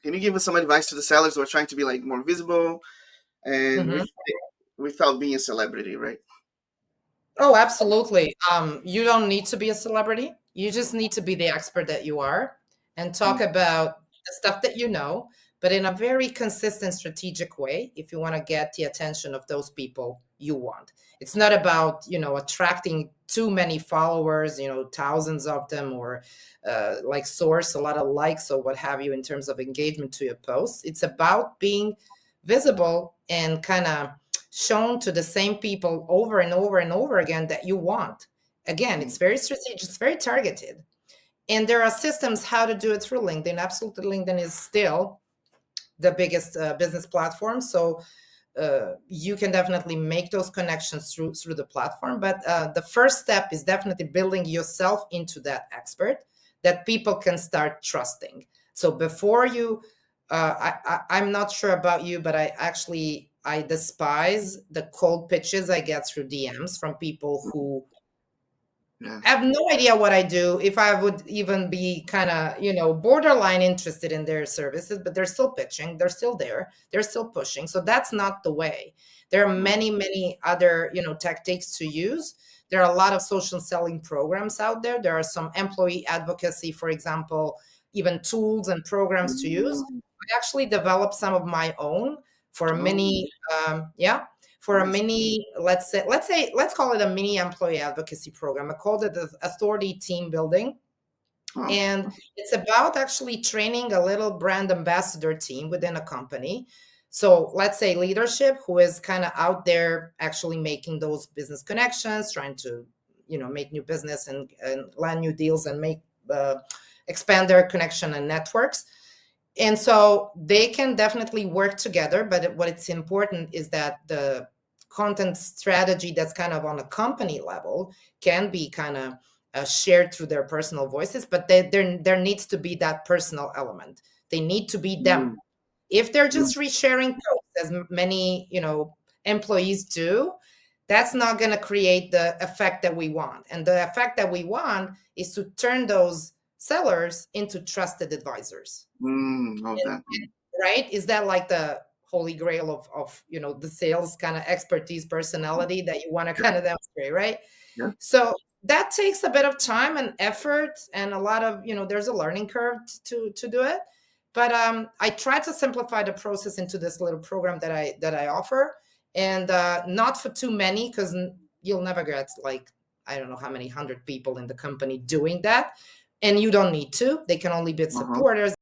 Can you give us some advice to the sellers who are trying to be like more visible and Mhm. without being a celebrity, right? Oh, absolutely. You don't need to be a celebrity. You just need to be the expert that you are and talk Mm, about the stuff that you know, but in a very consistent, strategic way if you want to get the attention of those people you want. It's not about, attracting too many followers, thousands of them, or like source a lot of likes or what have you in terms of engagement to your posts. It's about being visible and kind of shown to the same people over and over and over again that you want. Again, mm, it's very strategic, it's very targeted. And there are systems how to do it through LinkedIn. Absolutely, LinkedIn is still the biggest business platform. So you can definitely make those connections through the platform. But the first step is definitely building yourself into that expert that people can start trusting. So before you, I'm not sure about you, but I despise the cold pitches I get through DMs from people who yeah. I have no idea what I do, if I would even be kind of, borderline interested in their services, but they're still pitching, they're still there, they're still pushing. So that's not the way. There are Mm, many, many other, tactics to use. There are a lot of social selling programs out there. There are some employee advocacy, for example, even tools and programs to use. I actually developed some of my own for oh, many, yeah, for a nice. mini, let's call it a mini employee advocacy program. I called it the authority team building. Oh, And it's about actually training a little brand ambassador team within a company. So let's say leadership who is kind of out there actually making those business connections, trying to, make new business and land new deals and make expand their connection and networks. And so they can definitely work together, but what it's important is that the content strategy that's kind of on a company level can be kind of shared through their personal voices, but there needs to be that personal element. They need to be them. mm, If they're mm, just resharing posts, as many employees do, that's not going to create the effect that we want. And the effect that we want is to turn those sellers into trusted advisors. love And that. right? Is that like the holy grail of the sales kind of expertise personality that you want to Yeah, kind of demonstrate, right? yeah. So that takes a bit of time and effort and a lot of, there's a learning curve to do it. But I try to simplify the process into this little program that I offer, and not for too many, because you'll never get like I don't know how many hundred people in the company doing that, and you don't need to. They can only be Uh-huh. supporters.